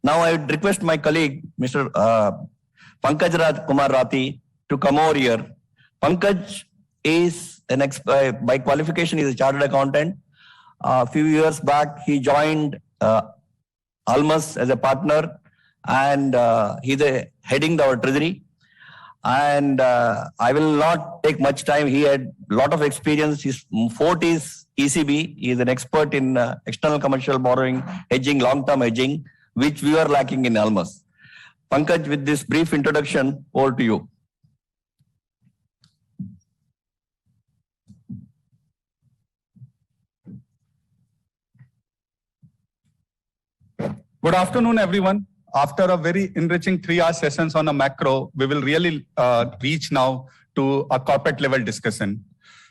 Now I would request my colleague, Mr. Pankaj Raj Kumar Rati, to come over here. Pankaj is by qualification, is a chartered accountant. A few years back, he joined Almas as a partner, and he's heading our treasury. And I will not take much time. He had a lot of experience. His forte is ECB. He is an expert in external commercial borrowing, hedging, long-term hedging, which we are lacking in Almas. Pankaj, with this brief introduction, over to you. Good afternoon, everyone. After a very enriching 3-hour sessions on a macro, we will really reach now to a corporate level discussion.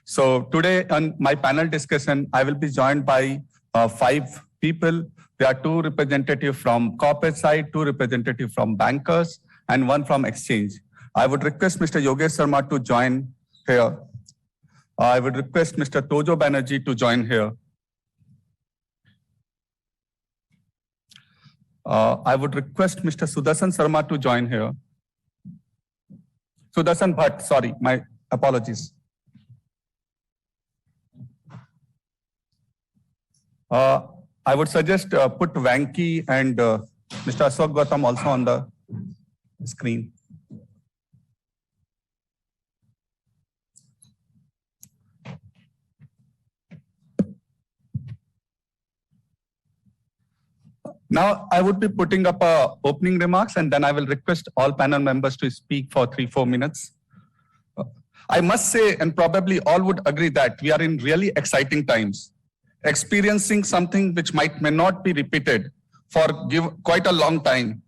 So today on my panel discussion, I will be joined by 5 people. There are 2 representatives from corporate side, 2 representatives from bankers, and 1 from exchange. I would request Mr. Yogesh Sharma to join here. I would request Mr. Tojo Banerjee to join here. I would request Mr. Sudarshan Sharma to join here. Sudarshan Bhatt, sorry, my apologies. I would suggest put Vanki and Mr. Ashok Gautam also on the screen. Now, I would be putting up opening remarks, and then I will request all panel members to speak for 3-4 minutes. I must say, and probably all would agree, that we are in really exciting times, experiencing something which may not be repeated for quite a long time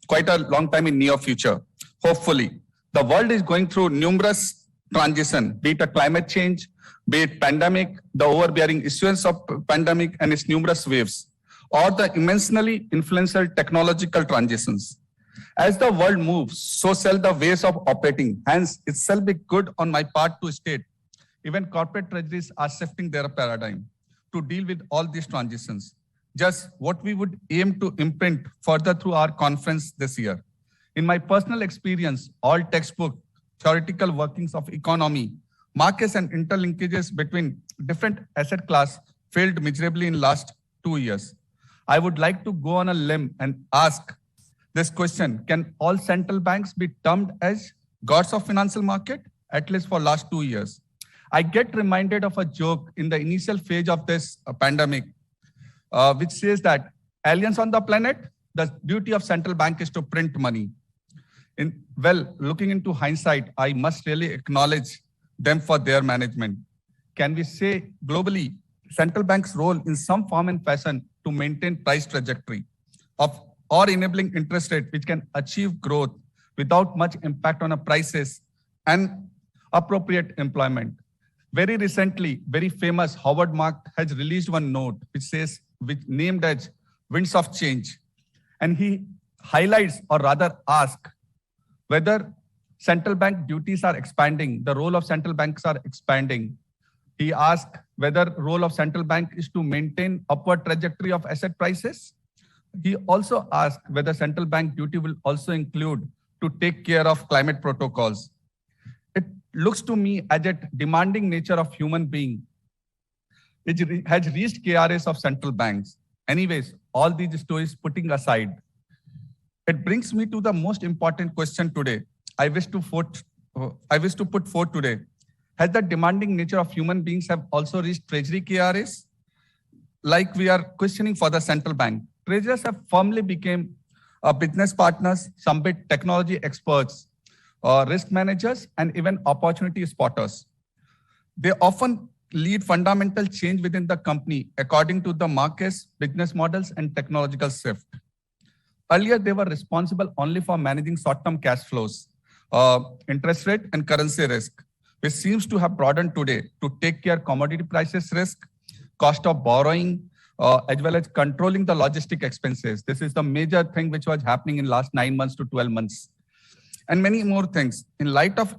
in near future. Hopefully, the world is going through numerous transitions, be it a climate change, be it pandemic, the overbearing issuance of pandemic and its numerous waves, or the immensely influential technological transitions. As the world moves, so shall the ways of operating. Hence, it shall be good on my part to state, even corporate treasuries are shifting their paradigm to deal with all these transitions. Just what we would aim to imprint further through our conference this year. In my personal experience, all textbook, theoretical workings of economy, markets and interlinkages between different asset class failed miserably in last 2 years. I would like to go on a limb and ask this question: can all central banks be termed as gods of financial market, at least for last 2 years? I get reminded of a joke in the initial phase of this pandemic, which says that aliens on the planet, the duty of central bank is to print money. Looking into hindsight, I must really acknowledge them for their management. Can we say globally, central bank's role in some form and fashion to maintain price trajectory or enabling interest rate which can achieve growth without much impact on prices and appropriate employment. Very recently, very famous Howard Marks has released one note which named as Winds of Change. And he highlights, or rather asks, whether central bank duties are expanding, the role of central banks are expanding. He asked whether role of central bank is to maintain upward trajectory of asset prices. He also asked whether central bank duty will also include to take care of climate protocols. It looks to me as a demanding nature of human being. It has reached KRAs of central banks. Anyways, all these stories putting aside, it brings me to the most important question today. I wish to put forth today. Has the demanding nature of human beings have also reached treasury KRAs? Like we are questioning for the central bank. Treasurers have firmly become business partners, some bit technology experts, risk managers, and even opportunity spotters. They often lead fundamental change within the company according to the markets, business models, and technological shift. Earlier, they were responsible only for managing short-term cash flows, interest rate, and currency risk, which seems to have broadened today to take care commodity prices risk, cost of borrowing, as well as controlling the logistic expenses. This is the major thing which was happening in last 9 months to 12 months. And many more things. In light of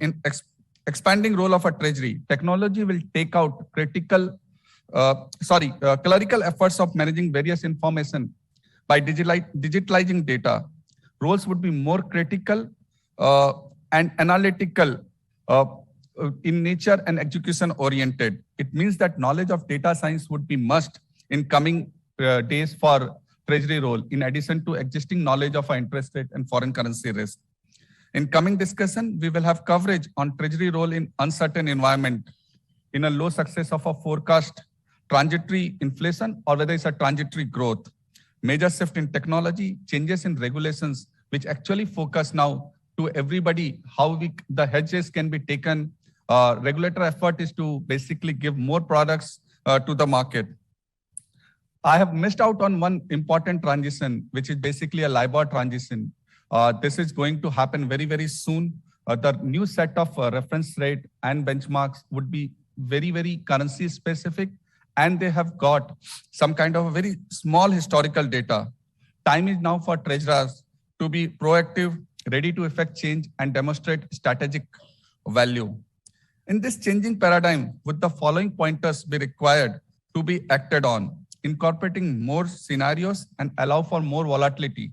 expanding role of a treasury, technology will take out clerical efforts of managing various information By digitalizing data, roles would be more critical and analytical in nature and execution oriented. It means that knowledge of data science would be must in coming days for treasury role, in addition to existing knowledge of our interest rate and foreign currency risk. In coming discussion, we will have coverage on treasury role in uncertain environment, in a low success of a forecast, transitory inflation, or whether it's a transitory growth. Major shift in technology, changes in regulations, which actually focus now to everybody, how the hedges can be taken. Regulator effort is to basically give more products to the market. I have missed out on one important transition, which is basically a LIBOR transition. This is going to happen very, very soon. The new set of reference rate and benchmarks would be very, very currency specific, and they have got some kind of a very small historical data. Time is now for treasurers to be proactive, ready to effect change and demonstrate strategic value. In this changing paradigm, would the following pointers be required to be acted on? Incorporating more scenarios and allow for more volatility.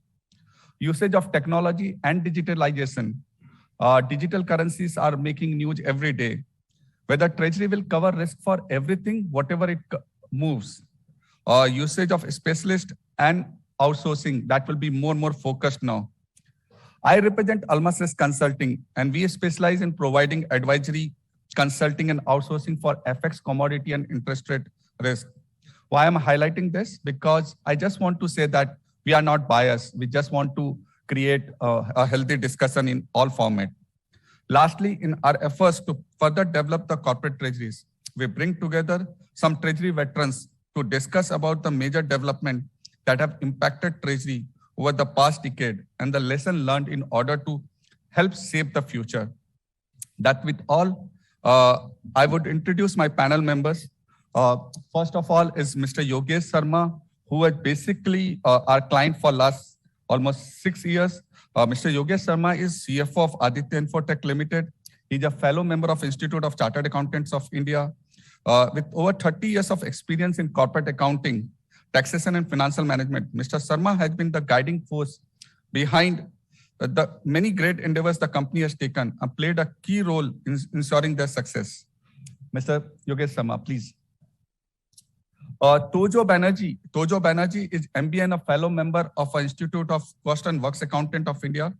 Usage of technology and digitalization. Digital currencies are making news every day. Whether treasury will cover risk for everything, whatever it moves. Usage of specialist and outsourcing, that will be more and more focused now. I represent Almas Risk Consulting, and we specialize in providing advisory, consulting, and outsourcing for FX, commodity, and interest rate risk. Why am I highlighting this? Because I just want to say that we are not biased. We just want to create a healthy discussion in all formats. Lastly, in our efforts to further develop the corporate treasuries, we bring together some treasury veterans to discuss about the major development that have impacted treasury over the past decade and the lesson learned in order to help shape the future. That with all, I would introduce my panel members. First of all is Mr. Yogesh Sharma, who is basically our client for last almost 6 years. Mr. Yogesh Sharma is CFO of Aditya Infotech Limited. He's a fellow member of Institute of Chartered Accountants of India. With over 30 years of experience in corporate accounting, taxation and financial management, Mr. Sharma has been the guiding force behind the many great endeavors the company has taken and played a key role in ensuring their success. Mr. Yogesh Sharma, please. Tojo Banerjee is MBA and a fellow member of the Institute of Cost and Works Accountant of India.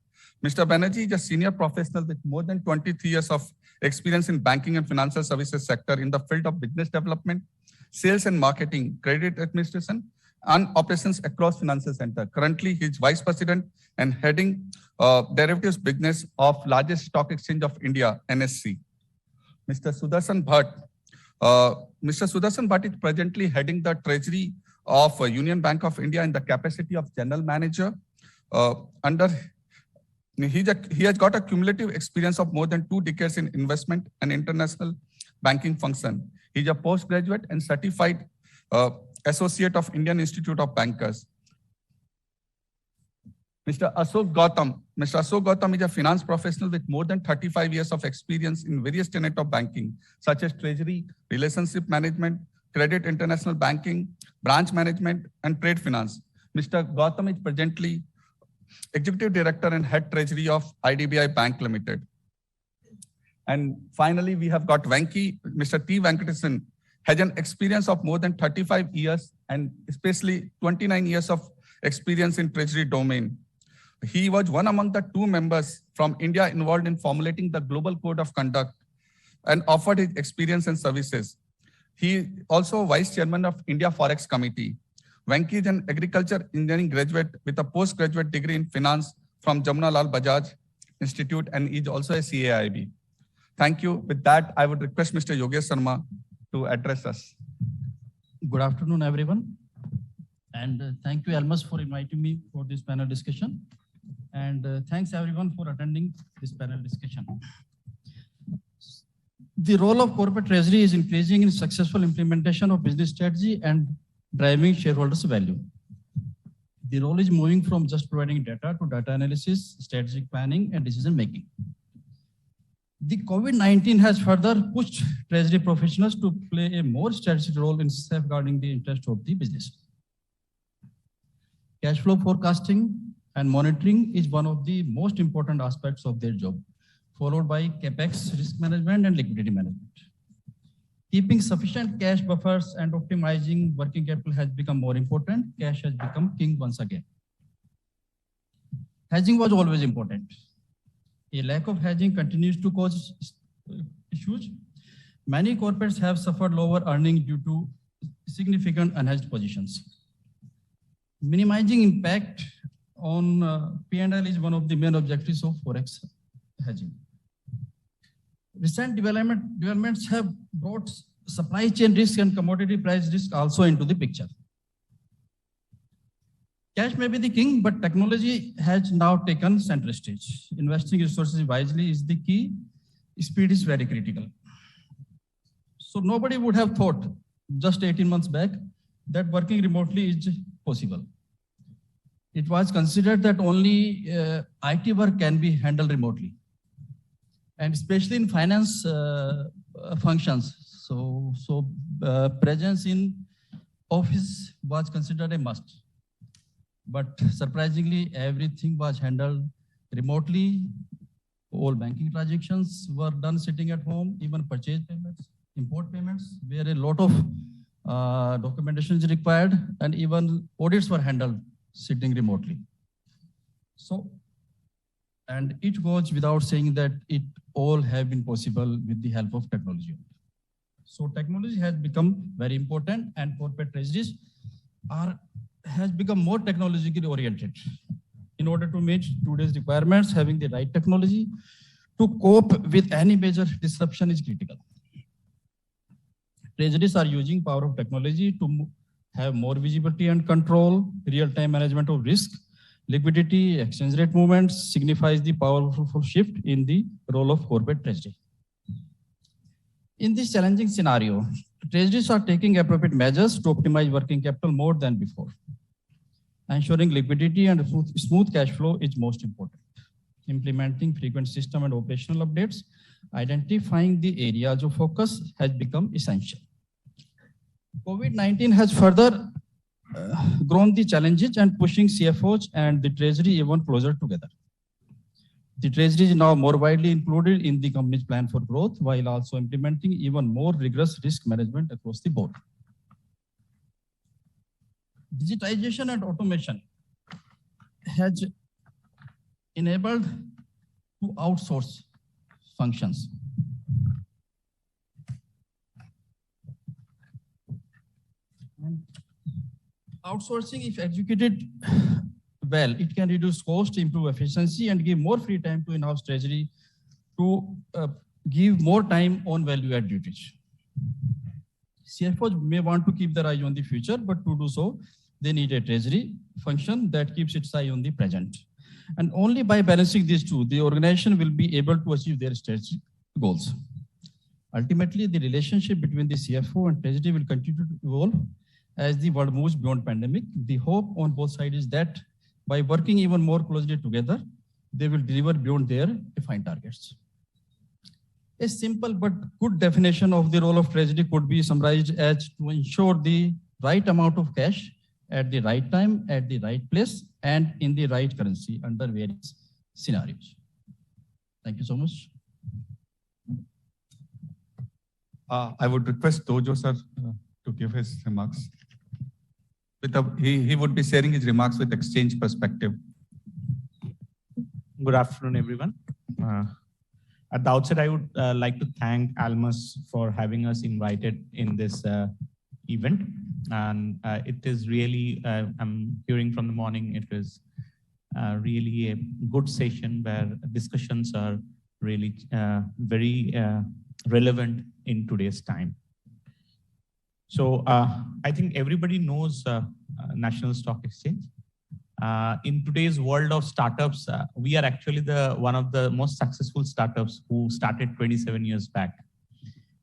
Mr. Banerjee is a senior professional with more than 23 years of experience in banking and financial services sector in the field of business development, sales and marketing, credit administration, and operations across financial center. Currently, he is vice president and heading derivatives business of largest stock exchange of India, NSE. Mr. Sudarshan Bhatt. Mr. Sudarshan Bhatt is presently heading the treasury of Union Bank of India in the capacity of general manager. He has got a cumulative experience of more than 2 decades in investment and international banking function. He's a postgraduate and certified associate of Indian Institute of Bankers. Mr. Ashok Gautam. Mr. Ashok Gautam is a finance professional with more than 35 years of experience in various tenets of banking, such as treasury, relationship management, credit international banking, branch management, and trade finance. Mr. Gautam is presently Executive Director and Head Treasury of IDBI Bank Limited. And finally, we have got Venki. Mr. T. Venkatesan has an experience of more than 35 years and especially 29 years of experience in treasury domain. He was one among the 2 members from India involved in formulating the Global Code of Conduct and offered his experience and services. He also vice chairman of India Forex Committee. Venki is an agriculture engineering graduate with a postgraduate degree in finance from Jamnalal Bajaj Institute and is also a CAIB. Thank you. With that, I would request Mr. Yogesh Sharma to address us. Good afternoon, everyone. And thank you, Almas, for inviting me for this panel discussion. And thanks, everyone, for attending this panel discussion. The role of corporate treasury is increasing in successful implementation of business strategy and driving shareholders' value. The role is moving from just providing data to data analysis, strategic planning, and decision making. The COVID-19 has further pushed treasury professionals to play a more strategic role in safeguarding the interest of the business. Cash flow forecasting and monitoring is one of the most important aspects of their job, followed by CapEx, risk management, and liquidity management. Keeping sufficient cash buffers and optimizing working capital has become more important. Cash has become king once again. Hedging was always important. A lack of hedging continues to cause issues. Many corporates have suffered lower earnings due to significant unhedged positions. Minimizing impact on P&L is one of the main objectives of Forex hedging. Recent developments have brought supply chain risk and commodity price risk also into the picture. Cash may be the king, but technology has now taken center stage. Investing resources wisely is the key. Speed is very critical. So nobody would have thought just 18 months back that working remotely is possible. It was considered that only IT work can be handled remotely, and especially in finance functions. So presence in office was considered a must. But surprisingly, everything was handled remotely. All banking transactions were done sitting at home, even purchase payments, import payments, where a lot of documentation is required, and even audits were handled sitting remotely. So, and it goes without saying that it all have been possible with the help of technology. So technology has become very important, and corporate treasuries has become more technologically oriented. In order to meet today's requirements, having the right technology to cope with any major disruption is critical. Treasuries are using power of technology to have more visibility and control, real-time management of risk, liquidity, exchange rate movements signifies the powerful shift in the role of corporate treasury. In this challenging scenario, treasuries are taking appropriate measures to optimize working capital more than before. Ensuring liquidity and smooth cash flow is most important. Implementing frequent system and operational updates, identifying the areas of focus has become essential. COVID-19 has further grown the challenges and pushing CFOs and the treasury even closer together. The treasury is now more widely included in the company's plan for growth, while also implementing even more rigorous risk management across the board. Digitization and automation has enabled to outsource functions. And outsourcing, if executed well, it can reduce cost, improve efficiency, and give more free time to in-house treasury to give more time on value-add duties. CFOs may want to keep their eye on the future, but to do so, they need a treasury function that keeps its eye on the present. And only by balancing these two, the organization will be able to achieve their strategic goals. Ultimately, the relationship between the CFO and treasury will continue to evolve as the world moves beyond pandemic. The hope on both sides is that by working even more closely together, they will deliver beyond their defined targets. A simple but good definition of the role of treasury could be summarized as to ensure the right amount of cash at the right time, at the right place, and in the right currency under various scenarios. Thank you so much. I would request Dojo sir to give his remarks. He would be sharing his remarks with exchange perspective. Good afternoon, everyone. At the outset, I would like to thank Almus for having us invited in this event. And it is really, I'm hearing from the morning, it was really a good session where discussions are really very relevant in today's time. So I think everybody knows National Stock Exchange. In today's world of startups, we are actually one of the most successful startups who started 27 years back.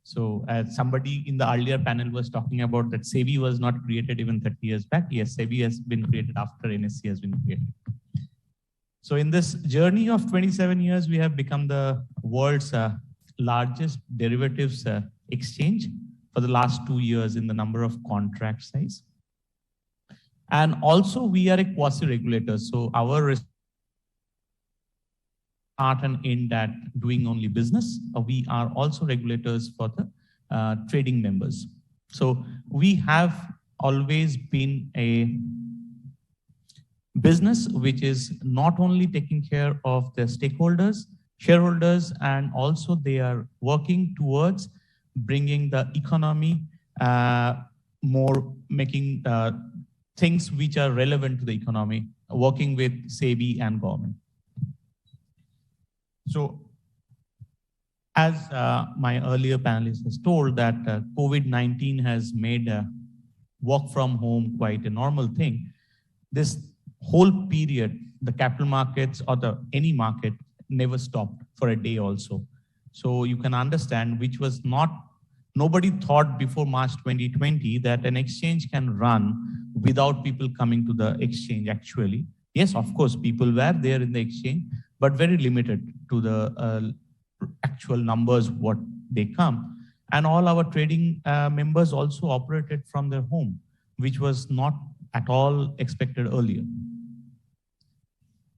So as somebody in the earlier panel was talking about that SEBI was not created even 30 years back. Yes, SEBI has been created after NSE has been created. So in this journey of 27 years, we have become the world's largest derivatives exchange for the last 2 years in the number of contract size. And also we are a quasi-regulator. So our start and end at doing only business. We are also regulators for the trading members. So we have always been a business which is not only taking care of the stakeholders, shareholders, and also they are working towards bringing the economy more, making things which are relevant to the economy, working with SEBI and government. So as my earlier panelist has told that COVID-19 has made work from home quite a normal thing. This whole period, the capital markets or any market never stopped for a day also. So you can understand, which was nobody thought before March 2020 that an exchange can run without people coming to the exchange actually. Yes, of course, people were there in the exchange, but very limited to the actual numbers what they come. And all our trading members also operated from their home, which was not at all expected earlier.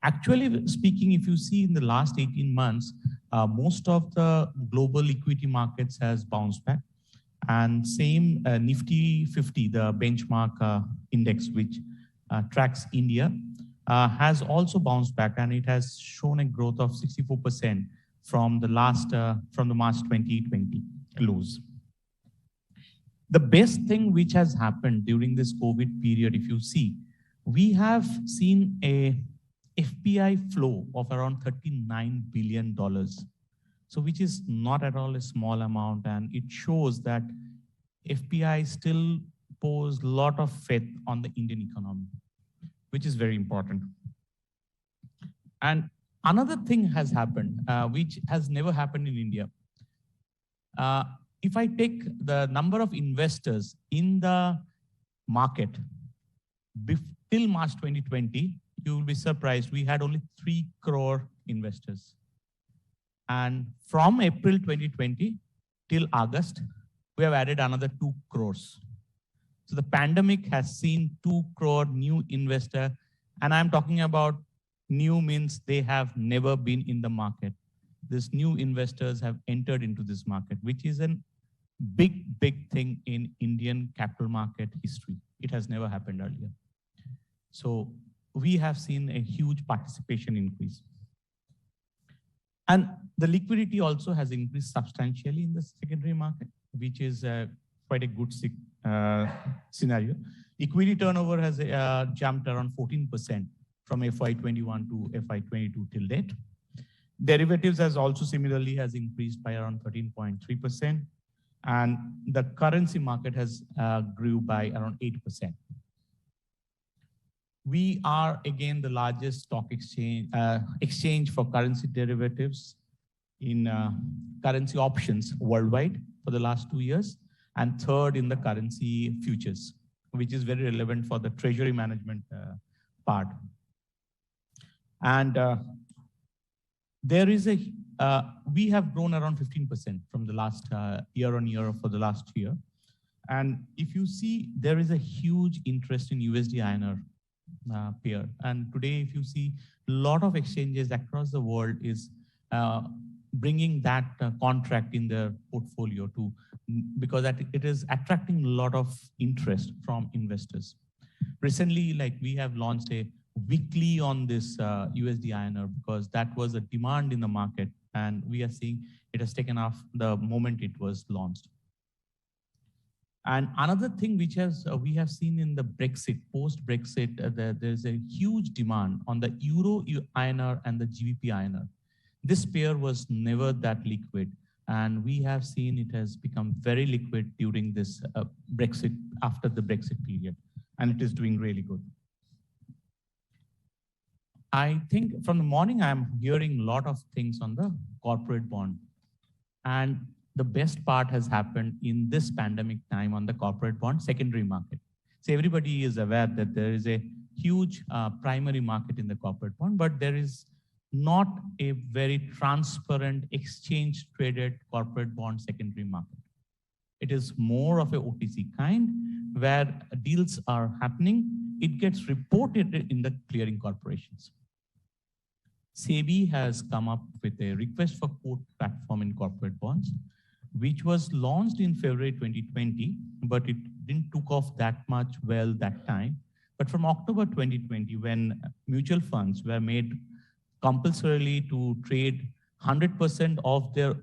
Actually speaking, if you see in the last 18 months, most of the global equity markets has bounced back. And same Nifty 50, the benchmark index, which tracks India, has also bounced back, and it has shown a growth of 64% from the March 2020 lows. The best thing which has happened during this COVID period, if you see, we have seen a FPI flow of around $39 billion. So which is not at all a small amount, and it shows that FPI still pose a lot of faith on the Indian economy, which is very important. And another thing has happened, which has never happened in India. If I take the number of investors in the market till March 2020, you will be surprised, we had only 3 crore investors. And from April 2020 till August, we have added another 2 crores. So the pandemic has seen 2 crore new investor, and I'm talking about new means they have never been in the market. These new investors have entered into this market, which is a big thing in Indian capital market history. It has never happened earlier. So we have seen a huge participation increase. And the liquidity also has increased substantially in the secondary market, which is quite a good scenario. Equity turnover has jumped around 14% from FY21 to FY22 till date. Derivatives has also similarly has increased by around 13.3%. And the currency market has grew by around 8%. We are again the largest stock exchange for currency derivatives in currency options worldwide for the last 2 years, and third in the currency futures, which is very relevant for the treasury management part. And there is we have grown around 15% from the last year on year for the last year. And if you see, there is a huge interest in USD INR pair. And today, if you see, a lot of exchanges across the world is bringing that contract in their portfolio because it is attracting a lot of interest from investors. Recently, like we have launched a weekly on this USD INR because that was a demand in the market, and we are seeing it has taken off the moment it was launched. And another thing which we have seen in the Brexit, post-Brexit, there's a huge demand on the Euro INR and the GBP INR. This pair was never that liquid, and we have seen it has become very liquid during this Brexit, after the Brexit period, and it is doing really good. I think from the morning, I'm hearing a lot of things on the corporate bond. And the best part has happened in this pandemic time on the corporate bond secondary market. So everybody is aware that there is a huge primary market in the corporate bond, but there is not a very transparent exchange traded corporate bond secondary market. It is more of a OTC kind where deals are happening it gets reported in the clearing corporations. SEBI has come up with a request for quote platform in corporate bonds, which was launched in February 2020, but it didn't took off that much well that time. But from October 2020, when mutual funds were made compulsorily to trade 100% of their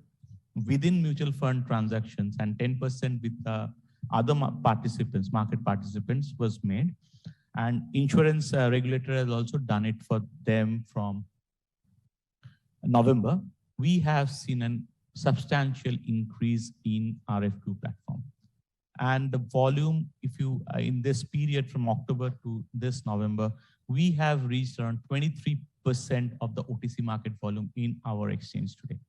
within mutual fund transactions and 10% with the other participants, market participants was made. And insurance regulator has also done it for them from November. We have seen a substantial increase in RFQ platform. And the volume, if you, in this period from October to this November, we have reached around 23% of the OTC market volume in our exchange today.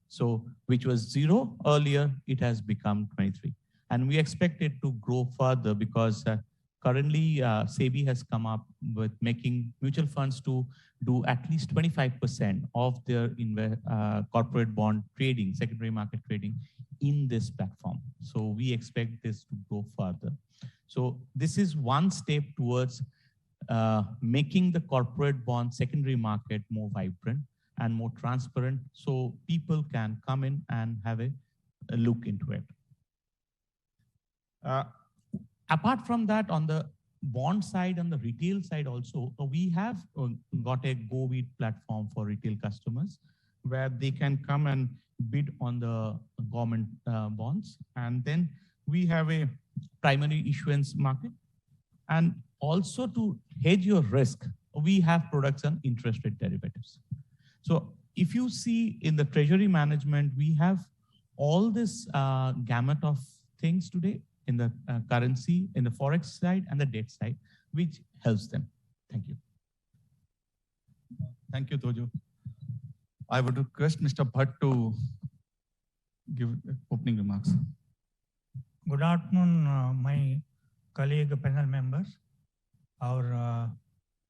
So, which was 0 earlier, it has become 23. And we expect it to grow further because currently SEBI has come up with making mutual funds to do at least 25% of their corporate bond trading, secondary market trading in this platform. So we expect this to grow further. So this is one step towards making the corporate bond secondary market more vibrant and more transparent so people can come in and have a look into it. Apart from that, on the bond side, on the retail side also, we have got a GoBid platform for retail customers where they can come and bid on the government bonds. And then we have a primary issuance market. And also to hedge your risk, we have products on interest rate derivatives. So if you see in the treasury management, we have all this gamut of things today in the currency, in the forex side and the debt side, which helps them. Thank you. Thank you, Tojo. I would request Mr. Bhatt to give opening remarks. Good afternoon, my colleague panel members, or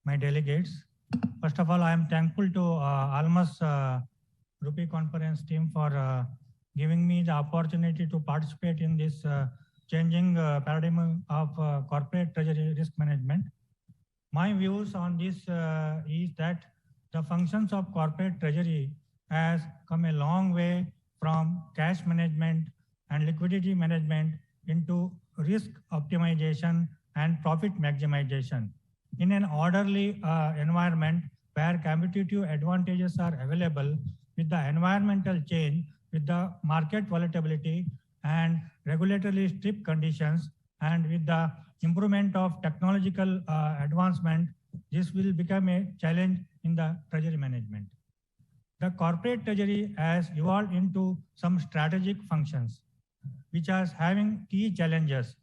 my delegates. First of all, I am thankful to Almas Rupee Conference team for giving me the opportunity to participate in this changing paradigm of corporate treasury risk management. My views on this is that the functions of corporate treasury has come a long way from cash management and liquidity management into risk optimization and profit maximization. In an orderly environment where competitive advantages are available with the environmental change, with the market volatility and regulatory strict conditions, and with the improvement of technological advancement, this will become a challenge in the treasury management. The corporate treasury has evolved into some strategic functions, which are having key challenges,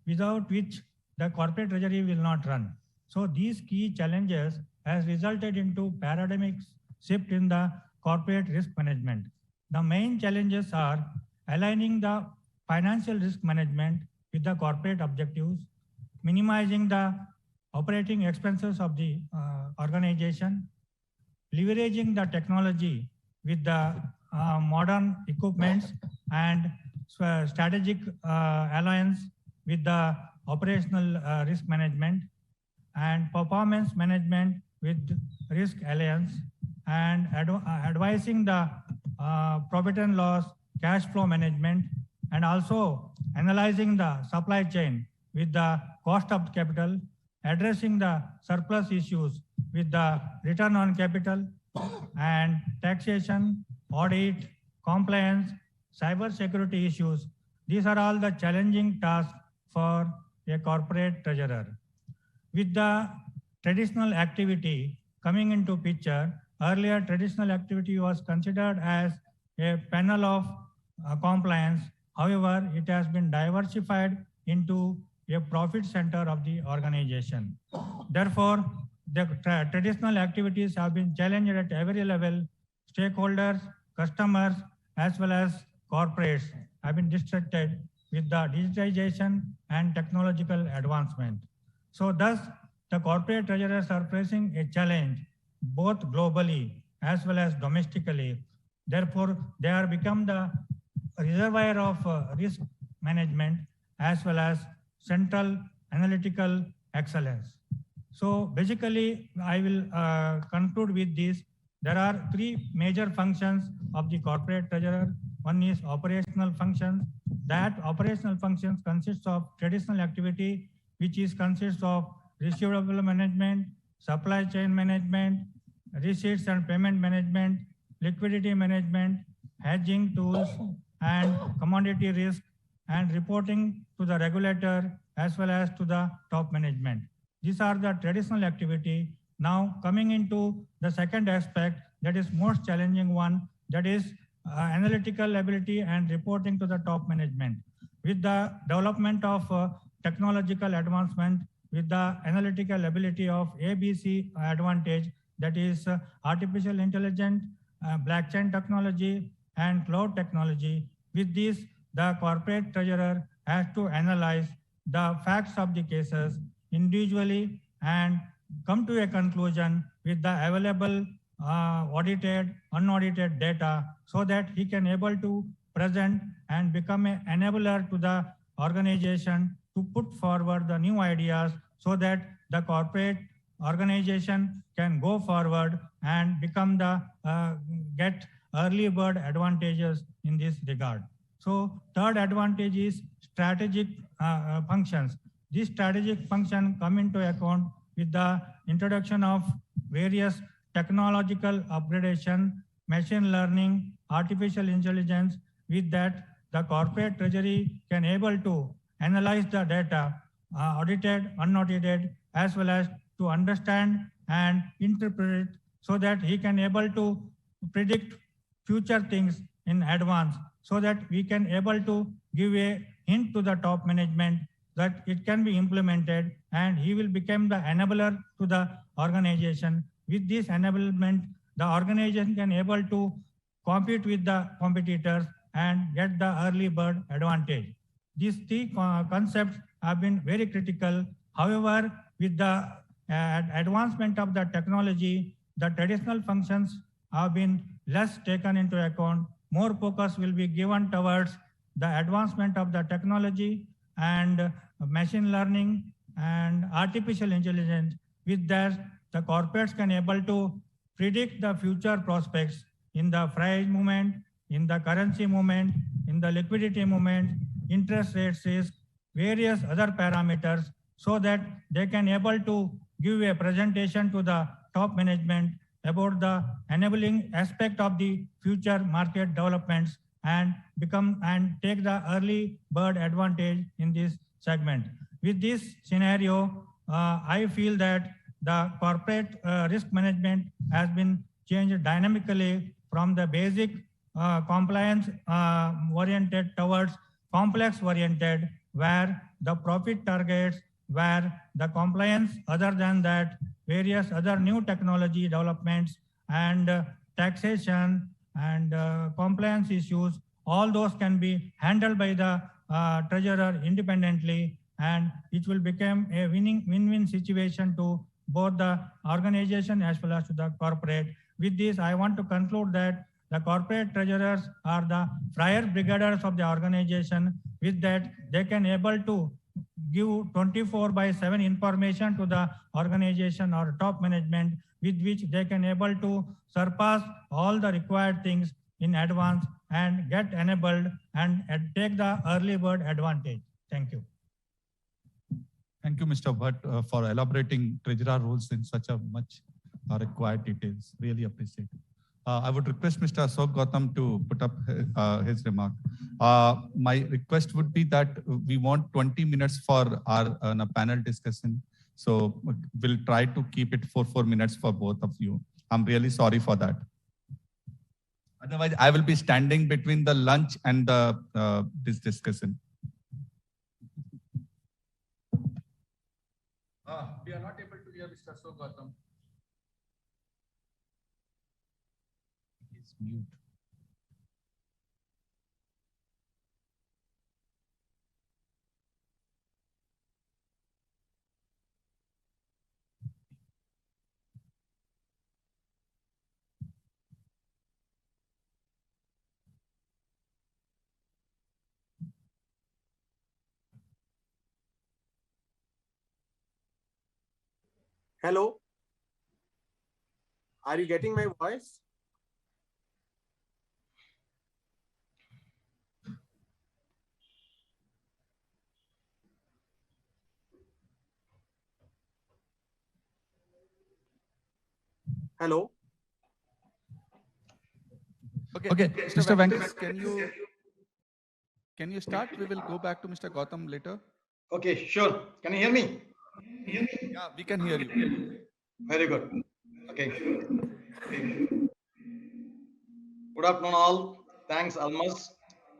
without which the corporate treasury will not run. So these key challenges has resulted into paradigmic shift in the corporate risk management. The main challenges are aligning the financial risk management with the corporate objectives, minimizing the operating expenses of the organization, leveraging the technology with the modern equipments and strategic alliance with the operational risk management, and performance management with risk alliance, and advising the profit and loss, cash flow management, and also analyzing the supply chain with the cost of capital, addressing the surplus issues with the return on capital, and taxation, audit, compliance, cyber security issues. These are all the challenging tasks for a corporate treasurer. With the traditional activity coming into picture, earlier traditional activity was considered as a panel of compliance. However, it has been diversified into a profit center of the organization. Therefore, the traditional activities have been challenged at every level. Stakeholders, customers, as well as corporates have been distracted with the digitization and technological advancement. So thus, the corporate treasurers are facing a challenge both globally as well as domestically. Therefore, they are become the reservoir of risk management as well as central analytical excellence. So basically, I will conclude with this. There are three major functions of the corporate treasurer. One is operational functions. That operational functions consists of traditional activity, which is consists of receivable management, supply chain management, receipts and payment management, liquidity management, hedging tools, and commodity risk, and reporting to the regulator as well as to the top management. These are the traditional activity. Now coming into the second aspect, that is most challenging one, that is analytical ability and reporting to the top management. With the development of technological advancement, with the analytical ability of ABC advantage, that is artificial intelligence, blockchain technology, and cloud technology. With this, the corporate treasurer has to analyze the facts of the cases individually and come to a conclusion with the available audited, unaudited data, so that he can able to present and become an enabler to the organization to put forward the new ideas, so that the corporate organization can go forward and become the get early bird advantages in this regard. So third advantage is strategic functions. This strategic function come into account with the introduction of various technological upgradation, machine learning, artificial intelligence. With that, the corporate treasury can able to analyze the data, audited, unaudited, as well as to understand and interpret, so that he can able to predict future things in advance, so that we can able to give a hint to the top management that it can be implemented, and he will become the enabler to the organization. With this enablement, the organization can able to compete with the competitors and get the early bird advantage. These three concepts have been very critical. However, with the advancement of the technology, the traditional functions have been less taken into account. More focus will be given towards the advancement of the technology and machine learning and artificial intelligence. With that, the corporates can able to predict the future prospects in the price movement, in the currency movement, in the liquidity movement, interest rates risk, various other parameters, so that they can able to give a presentation to the top management about the enabling aspect of the future market developments and become and take the early bird advantage in this segment. With this scenario, I feel that the corporate risk management has been changed dynamically from the basic compliance oriented towards complex oriented, where the profit targets, where the compliance, other than that, various other new technology developments and taxation and compliance issues, all those can be handled by the treasurer independently, and it will become a win-win situation to both the organization as well as to the corporate. With this, I want to conclude that the corporate treasurers are the fire brigaders of the organization. With that, they can able to give 24/7 information to the organization or top management, with which they can able to surpass all the required things in advance and get enabled and take the early bird advantage. Thank you. Thank you, Mr. Bhatt, for elaborating treasurer roles in such a much required details. Really appreciate it. I would request Mr. Ashok Gautam to put up his remark. My request would be that we want 20 minutes for our panel discussion. So we'll try to keep it for 4 minutes for both of you. I'm really sorry for that. Otherwise, I will be standing between the lunch and the this discussion. We are not able to hear Mr. Ashok Gautam. He's mute. Hello. Are you getting my voice? Hello. Okay, Mr. Venkat, can you start? We will go back to Mr. Gautam later. Okay, sure. Can you hear me? Yeah, we can hear you. Very good. Okay. Good afternoon, all. Thanks, Almas.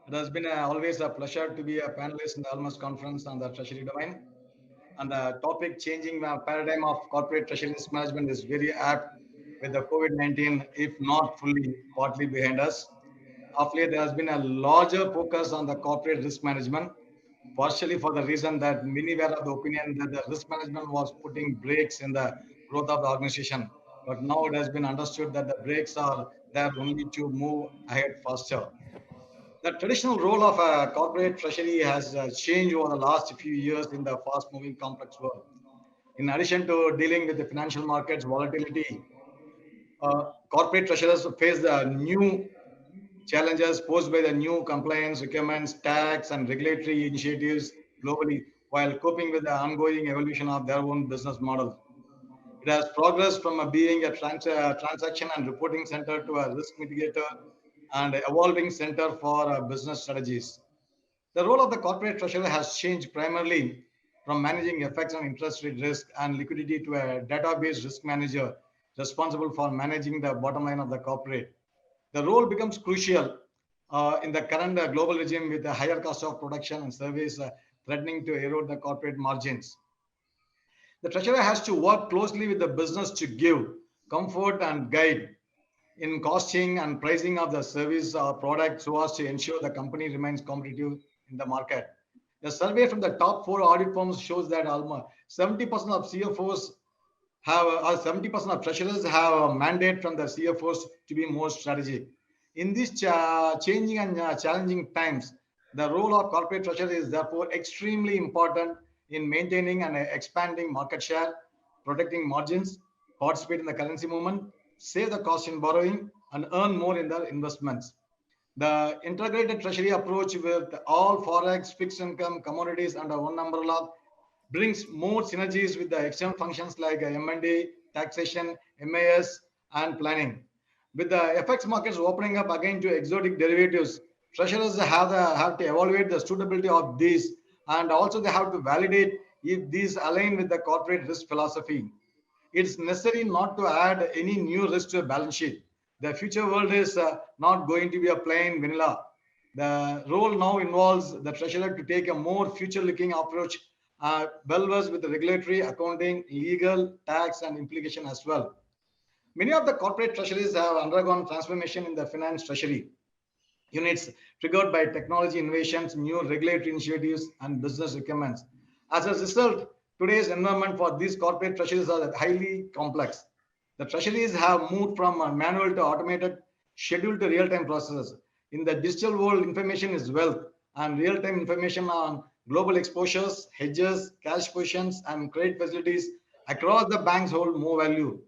It has been always a pleasure to be a panelist in the Almas conference on the treasury domain. And the topic changing the paradigm of corporate treasury risk management is very apt with the COVID-19, if not fully, partly behind us. Of late, there has been a larger focus on the corporate risk management, partially for the reason that many were of the opinion that the risk management was putting brakes in the growth of the organization. But now it has been understood that the brakes are there only to move ahead faster. The traditional role of a corporate treasury has changed over the last few years in the fast-moving complex world. In addition to dealing with the financial markets volatility, corporate treasurers face the new challenges posed by the new compliance requirements, tax, and regulatory initiatives globally while coping with the ongoing evolution of their own business model. It has progressed from being a transaction and reporting center to a risk mitigator and evolving center for business strategies. The role of the corporate treasurer has changed primarily from managing effects on interest rate risk and liquidity to a database risk manager responsible for managing the bottom line of the corporate. The role becomes crucial in the current global regime with a higher cost of production and service threatening to erode the corporate margins. The treasurer has to work closely with the business to give comfort and guide in costing and pricing of the service or product so as to ensure the company remains competitive in the market. The survey from the top 4 audit firms shows that almost 70% of CFOs have, or 70% of treasurers have a mandate from the CFOs to be more strategic. In these changing and challenging times, the role of corporate treasurer is therefore extremely important in maintaining and expanding market share, protecting margins, participate in the currency movement, save the cost in borrowing, and earn more in their investments. The integrated treasury approach with all forex, fixed income, commodities under one umbrella brings more synergies with the external functions like M&A, taxation, MAS, and planning. With the FX markets opening up again to exotic derivatives, treasurers have to evaluate the suitability of these, and also they have to validate if these align with the corporate risk philosophy. It's necessary not to add any new risk to a balance sheet. The future world is not going to be a plain vanilla. The role now involves the treasurer to take a more future-looking approach, well versed with the regulatory, accounting, legal, tax, and implication as well. Many of the corporate treasuries have undergone transformation in the finance treasury units triggered by technology innovations, new regulatory initiatives, and business requirements. As a result, today's environment for these corporate treasuries are highly complex. The treasuries have moved from manual to automated, scheduled to real-time processes. In the digital world, information is wealth, and real-time information on global exposures, hedges, cash positions, and credit facilities across the banks hold more value.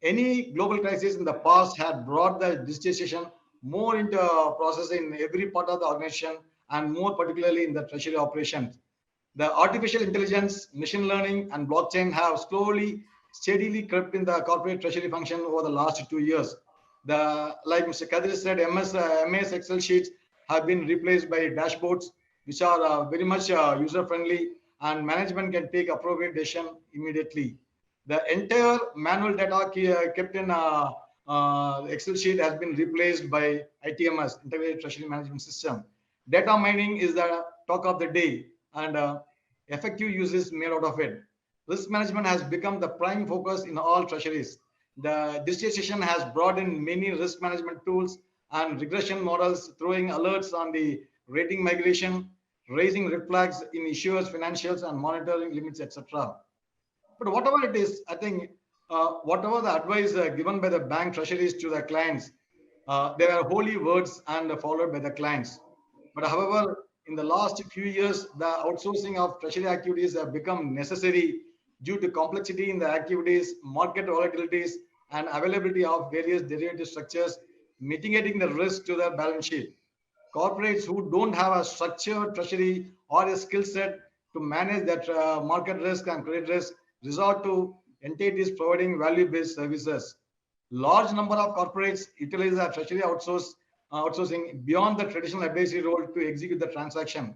Any global crisis in the past had brought the digitization more into process in every part of the organization, and more particularly in the treasury operations. The artificial intelligence, machine learning, and blockchain have slowly, steadily crept in the corporate treasury function over the last 2 years. Like Mr. Kadir said, MS Excel sheets have been replaced by dashboards, which are very much user-friendly, and management can take appropriate decision immediately. The entire manual data kept in Excel sheet has been replaced by ITMS, Integrated Treasury Management System. Data mining is the talk of the day, and effective use is made out of it. Risk management has become the prime focus in all treasuries. The digitization has brought in many risk management tools and regression models, throwing alerts on the rating migration, raising red flags in issuers' financials, and monitoring limits, etc. But whatever it is, I think whatever the advice given by the bank treasuries to the clients, they are holy words and followed by the clients. But however, in the last few years, the outsourcing of treasury activities have become necessary due to complexity in the activities, market volatilities, and availability of various derivative structures, mitigating the risk to the balance sheet. Corporates who don't have a structured treasury or a skill set to manage that market risk and credit risk resort to entities providing value-based services. Large number of corporates utilize a treasury outsourcing beyond the traditional advisory role to execute the transaction.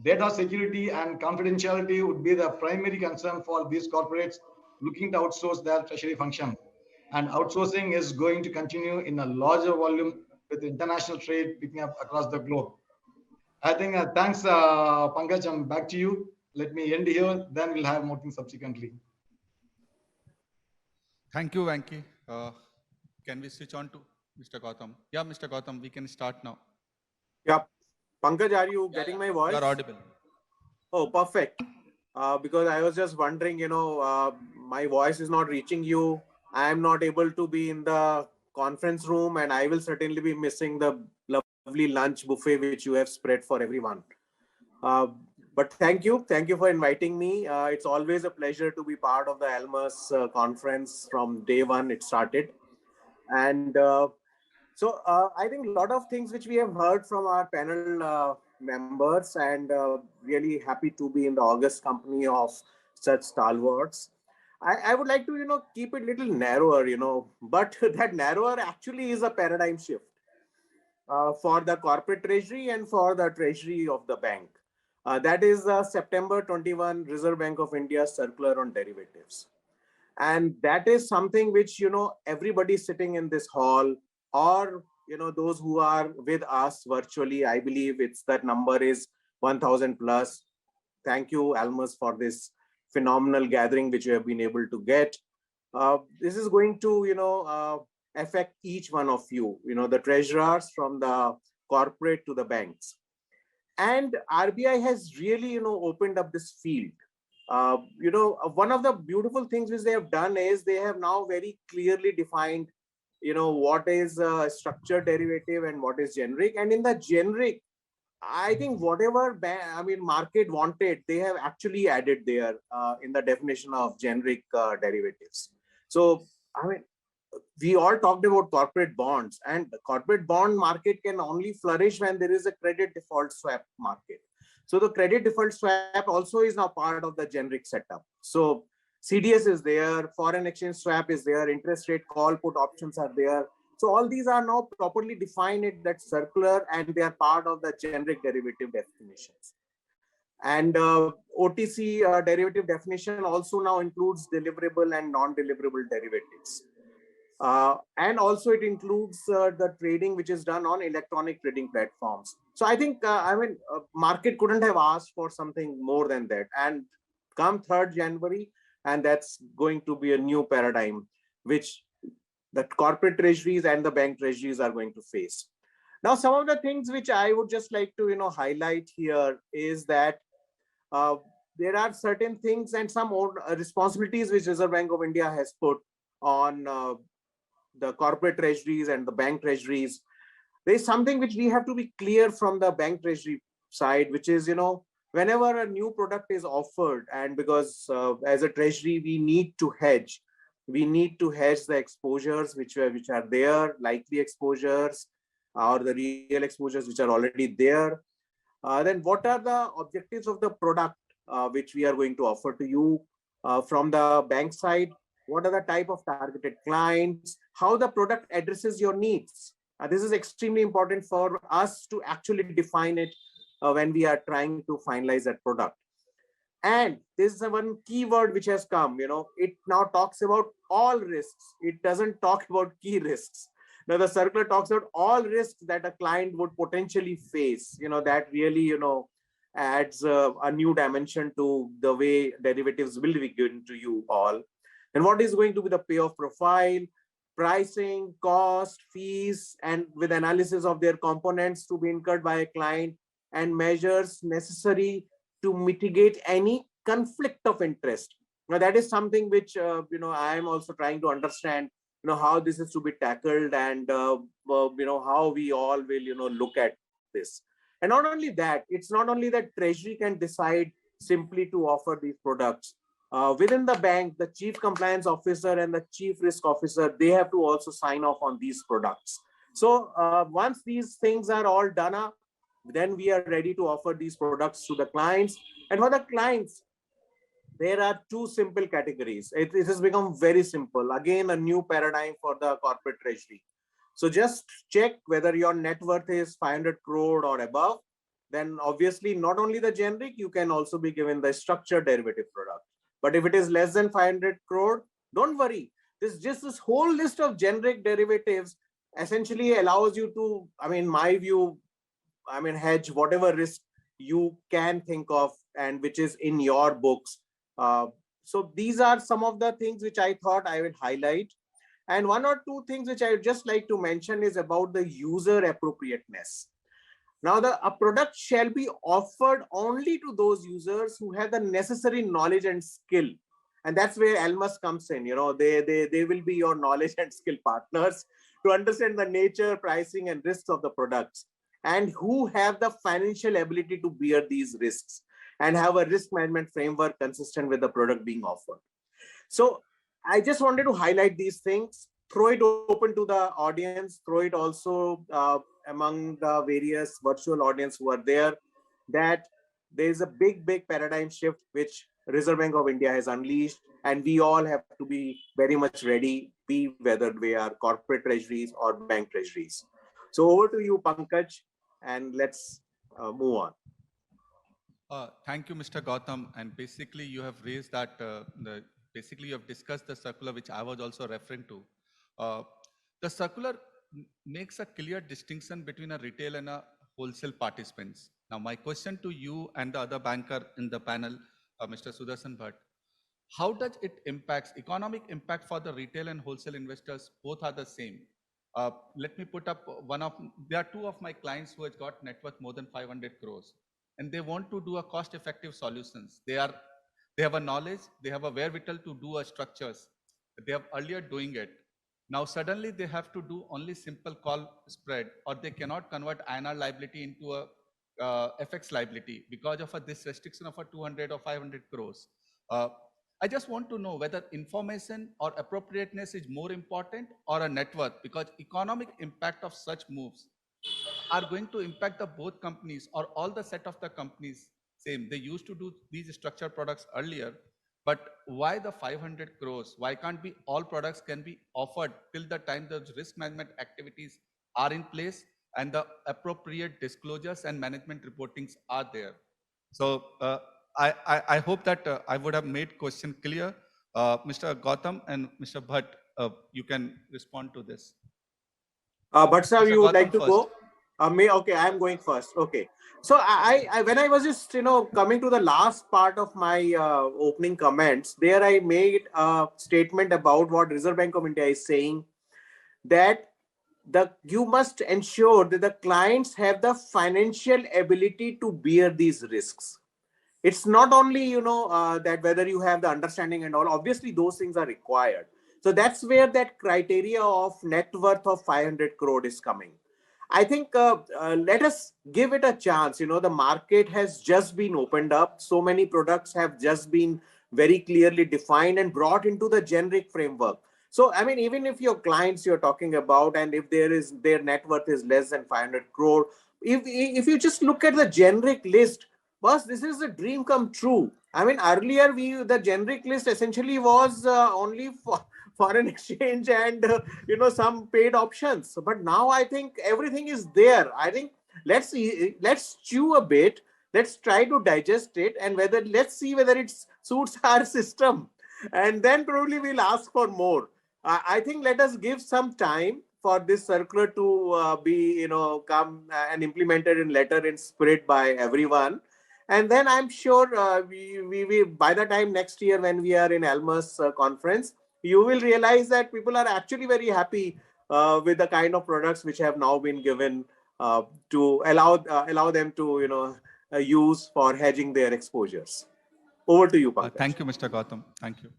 Data security and confidentiality would be the primary concern for these corporates looking to outsource their treasury function. And outsourcing is going to continue in a larger volume with international trade picking up across the globe. I think thanks, Pankaj. I'm back to you. Let me end here. Then we'll have more things subsequently. Thank you, Venki. Can we switch on to Mr. Gautam? Yeah, Mr. Gautam, we can start now. Yeah. Pankaj, are you getting my voice? You are audible. Oh, perfect. Because I was just wondering, my voice is not reaching you. I am not able to be in the conference room, and I will certainly be missing the lovely lunch buffet which you have spread for everyone. But thank you for inviting me. It's always a pleasure to be part of the Almus conference from day one it started. And so I think a lot of things which we have heard from our panel members, and really happy to be in the august company of such stalwarts. I would like to, keep it a little narrower, but that narrower actually is a paradigm shift for the corporate treasury and for the treasury of the bank. That is September 21 Reserve Bank of India circular on derivatives. And that is something which, everybody sitting in this hall, or, those who are with us virtually, I believe that number is 1,000 plus. Thank you, Almus, for this phenomenal gathering which you have been able to get. This is going to, affect each one of you, the treasurers from the corporate to the banks. And RBI has really, opened up this field. One of the beautiful things which they have done is they have now very clearly defined, what is a structured derivative and what is generic. And in the generic, I think whatever market wanted, they have actually added there in the definition of generic derivatives. So, we all talked about corporate bonds, and the corporate bond market can only flourish when there is a credit default swap market. So the credit default swap also is now part of the generic setup. So CDS is there, foreign exchange swap is there, interest rate call put options are there. So all these are now properly defined in that circular, and they are part of the generic derivative definitions. And OTC derivative definition also now includes deliverable and non-deliverable derivatives. And also it includes the trading which is done on electronic trading platforms. So I think, market couldn't have asked for something more than that. And come 3rd January, and that's going to be a new paradigm, which the corporate treasuries and the bank treasuries are going to face. Now, some of the things which I would just like to, highlight here is that there are certain things and some responsibilities which Reserve Bank of India has put on the corporate treasuries and the bank treasuries. There's something which we have to be clear from the bank treasury side, which is, whenever a new product is offered, and because as a treasury, we need to hedge the exposures which are there, likely exposures, or the real exposures which are already there. Then what are the objectives of the product which we are going to offer to you from the bank side? What are the type of targeted clients? How the product addresses your needs? This is extremely important for us to actually define it when we are trying to finalize that product. And this is one keyword which has come, it now talks about all risks. It doesn't talk about key risks. Now the circular talks about all risks that a client would potentially face, that really, adds a new dimension to the way derivatives will be given to you all. And what is going to be the payoff profile, pricing, cost, fees, and with analysis of their components to be incurred by a client, and measures necessary to mitigate any conflict of interest. Now that is something which, I am also trying to understand, how this is to be tackled, and, how we all will, look at this. And not only that, it's not only that Treasury can decide simply to offer these products. within the bank, the chief compliance officer and the chief risk officer, they have to also sign off on these products. So once these things are all done up, then we are ready to offer these products to the clients. And for the clients, there are two simple categories. It has become very simple. Again, a new paradigm for the corporate treasury. So just check whether your net worth is 500 crore or above. Then obviously not only the generic, you can also be given the structured derivative product. But if it is less than 500 crore, don't worry. This whole list of generic derivatives essentially allows you to, my view, hedge whatever risk you can think of and which is in your books. So these are some of the things which I thought I would highlight. And one or two things which I would just like to mention is about the user appropriateness. Now, a product shall be offered only to those users who have the necessary knowledge and skill. And that's where Almus comes in. They will be your knowledge and skill partners to understand the nature, pricing, and risks of the products, and who have the financial ability to bear these risks and have a risk management framework consistent with the product being offered. So I just wanted to highlight these things, throw it open to the audience, throw it also among the various virtual audience who are there, that there is a big paradigm shift which Reserve Bank of India has unleashed, and we all have to be very much ready, be whether we are corporate treasuries or bank treasuries. So over to you, Pankaj, and let's move on. Thank you, Mr. Gautam. And basically, you have raised that, basically you have discussed the circular, which I was also referring to. The circular makes a clear distinction between a retail and a wholesale participants. Now, my question to you and the other banker in the panel, Mr. Sudarshan Bhatt, how does it impacts economic impact for the retail and wholesale investors? Both are the same. Let me put up there are two of my clients who has got net worth more than 500 crores, and they want to do a cost-effective solutions. They have a knowledge, they have a wherewithal to do a structures. They have earlier doing it. Now suddenly they have to do only simple call spread, or they cannot convert INR liability into a FX liability because of this restriction of a 200 or 500 crores. I just want to know whether information or appropriateness is more important or a net worth, because economic impact of such moves are going to impact the both companies or all the set of the companies same. They used to do these structured products earlier, but why the 500 crores? Why can't be all products can be offered till the time the risk management activities are in place and the appropriate disclosures and management reportings are there? So I hope that I would have made question clear. Mr. Gautam and Mr. Bhatt, you can respond to this. But sir, Mr. you would Gautam like to first. go? Okay, I'm going first. Okay. So I when I was just coming to the last part of my opening comments, there I made a statement about what Reserve Bank of India is saying, that you must ensure that the clients have the financial ability to bear these risks. It's not only that whether you have the understanding and all. Obviously, those things are required. So that's where that criteria of net worth of 500 crore is coming. I think let us give it a chance. The market has just been opened up. So many products have just been very clearly defined and brought into the generic framework. So, even if your clients you're talking about, and if their net worth is less than 500 crore, if you just look at the generic list, boss, this is a dream come true. Earlier the generic list essentially was only for foreign exchange and some paid options. But now I think everything is there. I think let's chew a bit. Let's try to digest it, and let's see whether it suits our system, and then probably we'll ask for more. I think let us give some time for this circular to be come and implemented in letter and spirit by everyone. And then I'm sure we by the time next year when we are in Almus conference, you will realize that people are actually very happy with the kind of products which have now been given to allow them to use for hedging their exposures. Over to you, Pankaj. Thank you, Mr. Gautam. Thank you.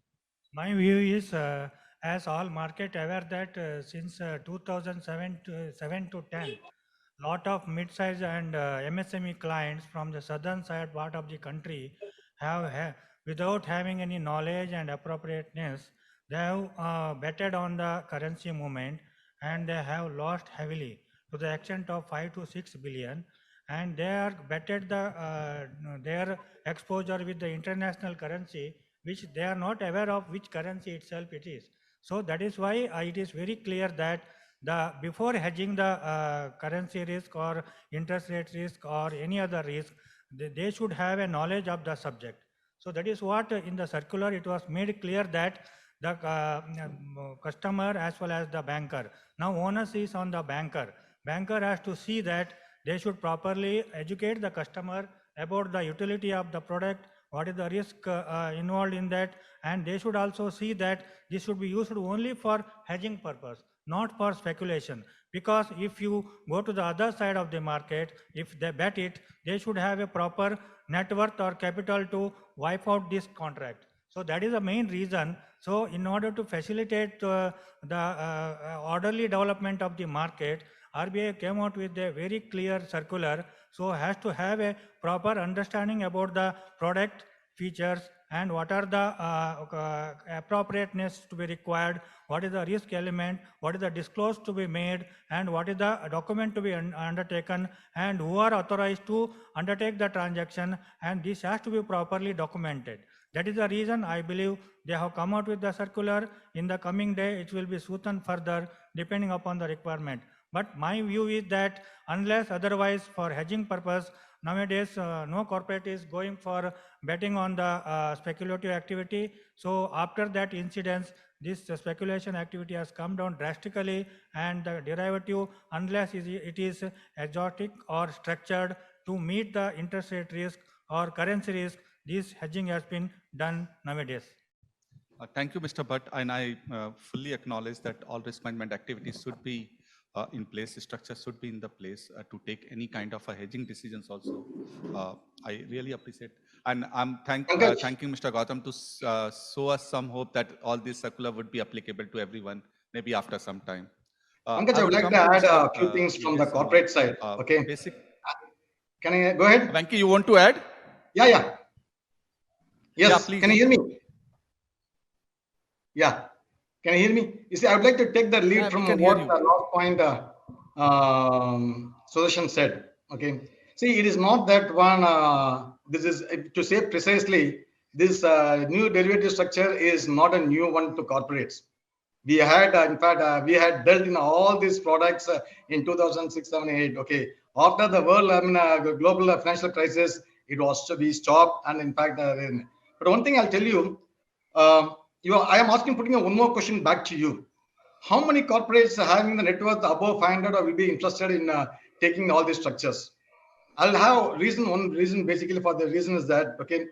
My view is, as all market aware that since 2007 to 10, lot of mid-size and MSME clients from the southern side part of the country have without having any knowledge and appropriateness, they have betted on the currency movement and they have lost heavily to the extent of 5 to 6 billion. And they are betted their exposure with the international currency, which they are not aware of which currency itself it is. So that is why it is very clear that before hedging the currency risk or interest rate risk or any other risk, they should have a knowledge of the subject. So that is what in the circular it was made clear that the customer as well as the banker. Now onus is on the banker. Banker has to see that they should properly educate the customer about the utility of the product, what is the risk involved in that, and they should also see that this should be used only for hedging purpose, not for speculation. Because if you go to the other side of the market, if they bet it, they should have a proper net worth or capital to wipe out this contract. So that is the main reason. So in order to facilitate the orderly development of the market, RBI came out with a very clear circular. So has to have a proper understanding about the product features and what are the appropriateness to be required, what is the risk element, what is the disclose to be made, and what is the document to be undertaken, and who are authorized to undertake the transaction, and this has to be properly documented. That is the reason I believe they have come out with the circular. In the coming day, it will be smoothened further depending upon the requirement. But my view is that unless otherwise for hedging purpose, nowadays no corporate is going for betting on the speculative activity. So after that incidence, this speculation activity has come down drastically, and the derivative, unless it is exotic or structured to meet the interest rate risk or currency risk, this hedging has been done nowadays. Thank you, Mr. Bhatt, and I fully acknowledge that all risk management activities should be in place, the structure should be in the place to take any kind of a hedging decisions also. I really appreciate, and I'm thanking Mr. Gautam to show us some hope that all this circular would be applicable to everyone, maybe after some time. Pankaj, I would like to add a few things from the corporate side. Okay. Can I go ahead? Venky, you want to add? Yeah. Yes. Yeah, please. Can you hear me? Yeah. Can you hear me? You see, I would like to take the lead from what the last point Sudarshan said. Okay. See, it is not that one, this is, to say precisely, this new derivative structure is not a new one to corporates. We had, in fact, we had dealt in all these products in 2006, 7, 8. Okay. After the world, global financial crisis, it was to be stopped. And in fact, but one thing I'll tell you, I am asking, putting one more question back to you. How many corporates having the net worth above 500 or will be interested in taking all these structures? I'll have one reason basically for the reason is that, okay,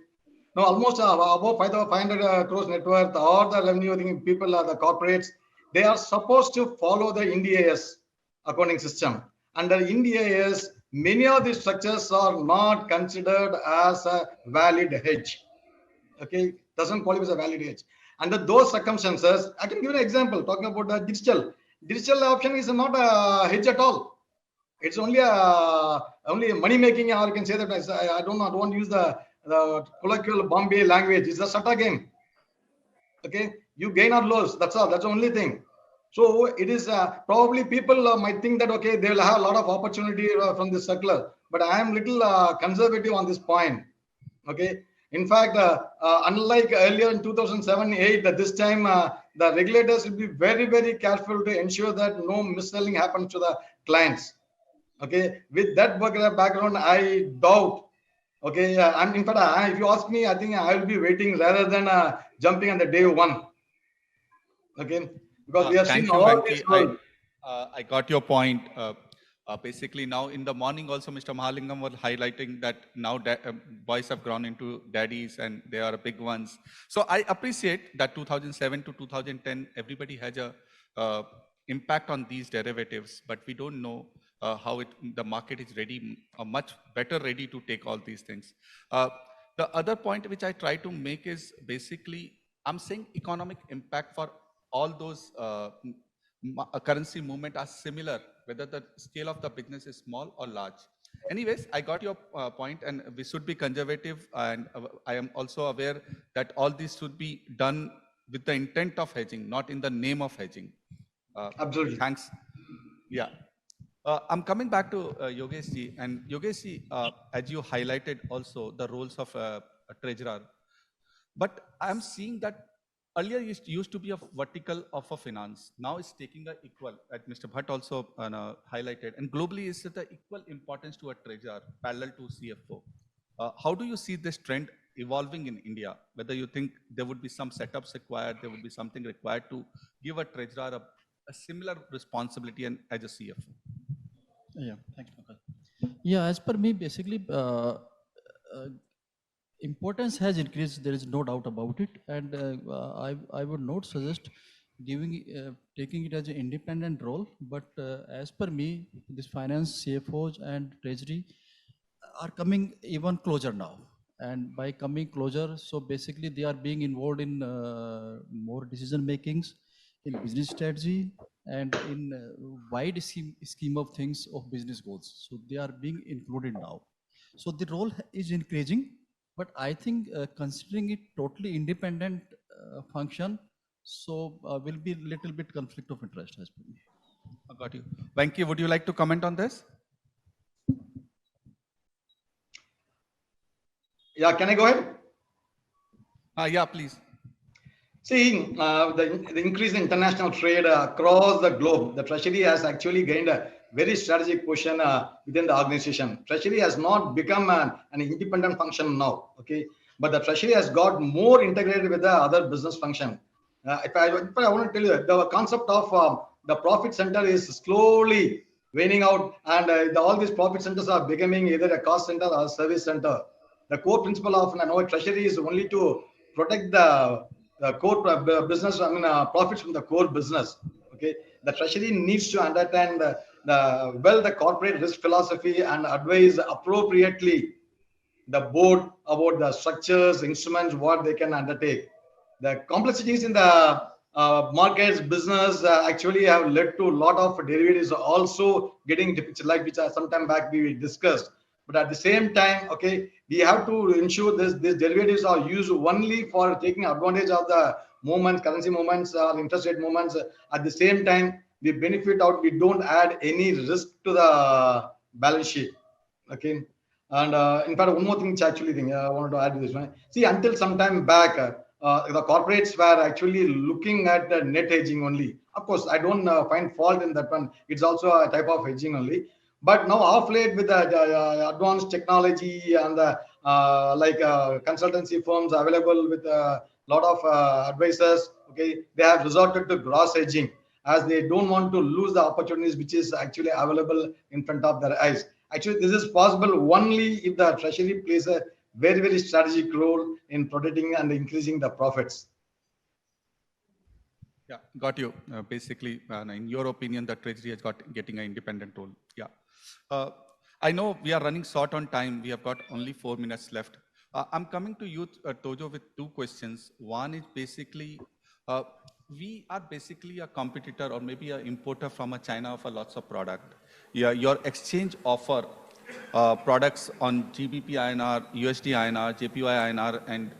now almost above 500 crores net worth or the revenue people are the corporates, they are supposed to follow the Ind AS accounting system. Under Ind AS, many of these structures are not considered as a valid hedge. Okay, doesn't qualify as a valid hedge. Under those circumstances, I can give an example talking about the digital. Digital option is not a hedge at all. It's only money making, or you can say that I don't want to use the colloquial Bombay language. It's a SATA game. Okay, you gain or lose. That's all. That's the only thing. So it is probably people might think that okay, they will have a lot of opportunity from this circular, but I am little conservative on this point. Okay. In fact, unlike earlier in 2007-8, this time the regulators will be very, very careful to ensure that no mis-selling happens to the clients. Okay, with that background, I doubt. Okay, and in fact, if you ask me, I think I will be waiting rather than jumping on the day one. Okay, because we have seen all this. I got your point. Basically, now in the morning also, Mr. Mahalingam was highlighting that now boys have grown into daddies and they are big ones. So I appreciate that 2007 to 2010, everybody has a impact on these derivatives, but we don't know how the market is ready, much better ready to take all these things. The other point which I try to make is basically, I'm saying economic impact for all those currency movement are similar, whether the scale of the business is small or large. Anyways, I got your point, and we should be conservative. And I am also aware that all this should be done with the intent of hedging, not in the name of hedging. Absolutely. Thanks. Yeah. I'm coming back to Yogesh ji, and Yogesh ji, as you highlighted also the roles of a treasurer, but I'm seeing that earlier it used to be a vertical of a finance. Now it's taking a equal, as Mr. Bhatt also highlighted, and globally is the equal importance to a treasurer parallel to CFO. How do you see this trend evolving in India? Whether you think there would be some setups required, there would be something required to give a treasurer a similar responsibility and as a CFO? Yeah, thank you, Pankaj. Yeah, as per me, basically, importance has increased. There is no doubt about it, and I would not suggest taking it as an independent role. But as per me, this finance CFOs and treasury are coming even closer now. And by coming closer, so basically they are being involved in more decision makings, in business strategy, and in wide scheme of things of business goals. So they are being included now. So the role is increasing, but I think considering it totally independent function, so will be little bit conflict of interest as per me. I got you. Venki, would you like to comment on this? Yeah, can I go ahead? Yeah, please. See, the increase in international trade across the globe, the Treasury has actually gained a very strategic position within the organization. Treasury has not become an independent function now, okay? But the Treasury has got more integrated with the other business function. If I want to tell you, the concept of the profit center is slowly waning out, and all these profit centers are becoming either a cost center or a service center. The core principle of Treasury is only to protect the core business, profits from the core business. Okay, the Treasury needs to understand the corporate risk philosophy and advise appropriately the board about the structures, instruments, what they can undertake. The complexities in the markets business actually have led to a lot of derivatives also getting difficult, like which some time back we discussed. But at the same time, okay, we have to ensure these derivatives are used only for taking advantage of the movements, currency movements, or interest rate movements. At the same time, we benefit out. We don't add any risk to the balance sheet. Okay. And in fact, one more thing, actually, I wanted to add to this one. See, until some time back, the corporates were actually looking at net hedging only. Of course, I don't find fault in that one. It's also a type of hedging only. But now, off late, with the advanced technology and the consultancy firms available with a lot of advisors, okay, they have resorted to gross hedging as they don't want to lose the opportunities which is actually available in front of their eyes. Actually, this is possible only if the Treasury plays a very, very strategic role in protecting and increasing the profits. Yeah, got you. Basically, in your opinion, the Treasury has got getting an independent role. Yeah. I know we are running short on time. We have got only 4 minutes left. I'm coming to you, Tojo, with 2 questions. One is basically, we are basically a competitor or maybe an importer from a China of a lots of product. Yeah, your exchange offer products on GBP INR, USD INR, JPY INR,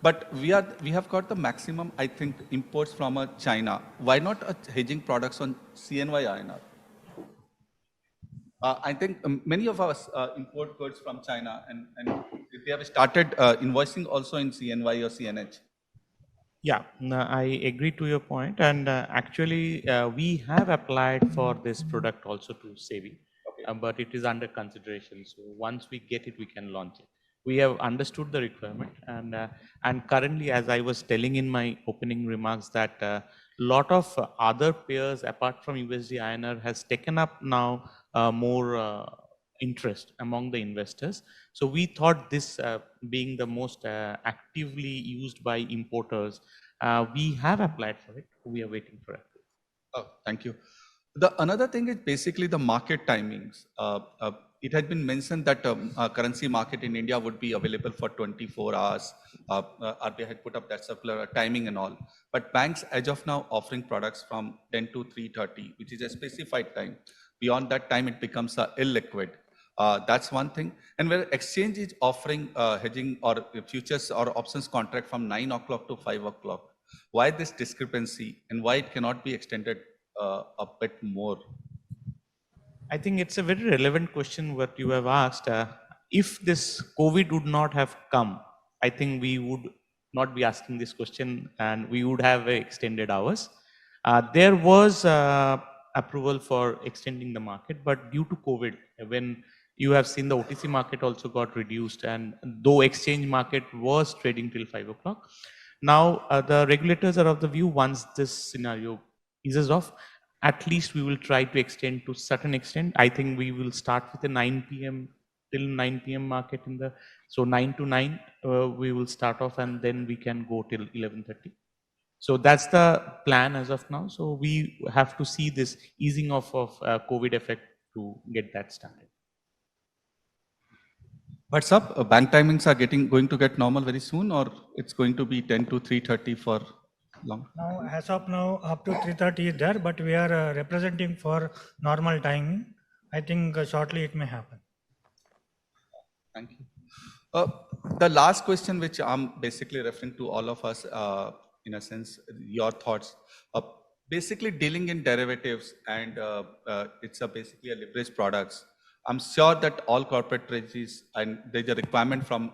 but we have got the maximum, I think, imports from China. Why not hedging products on CNY INR? I think many of us import goods from China, and they have started invoicing also in CNY or CNH. Yeah, no, I agree to your point. And actually, we have applied for this product also to SEBI, but it is under consideration. So once we get it, we can launch it. We have understood the requirement, and currently, as I was telling in my opening remarks, that lot of other pairs apart from USD INR has taken up now more interest among the investors. So we thought this being the most actively used by importers, we have applied for it. We are waiting for it. Oh, thank you. Another thing is basically the market timings. It had been mentioned that currency market in India would be available for 24 hours. RBI had put up that circular timing and all. But banks, as of now, offering products from 10 to 3:30, which is a specified time. Beyond that time, it becomes illiquid. That's one thing. And where exchange is offering hedging or futures or options contract from 9 o'clock to 5 o'clock, why this discrepancy and why it cannot be extended a bit more? I think it's a very relevant question what you have asked. If this COVID would not have come, I think we would not be asking this question and we would have extended hours. There was approval for extending the market, but due to COVID, when you have seen the OTC market also got reduced, and though exchange market was trading till 5 o'clock, now the regulators are of the view once this scenario eases off, at least we will try to extend to certain extent. I think we will start with the 9 p.m. till 9 p.m. market in the, so 9 to 9 we will start off and then we can go till 11:30. So that's the plan as of now. So we have to see this easing off of COVID effect to get that started. What's up? Bank timings are going to get normal very soon, or it's going to be 10 to 3:30 for long? Now, as of now, up to 3:30 is there, but we are representing for normal timing. I think shortly it may happen. Thank you. The last question, which I'm basically referring to all of us, in a sense, your thoughts. Basically dealing in derivatives and it's basically a leverage products. I'm sure that all corporate treasuries, and there's a requirement from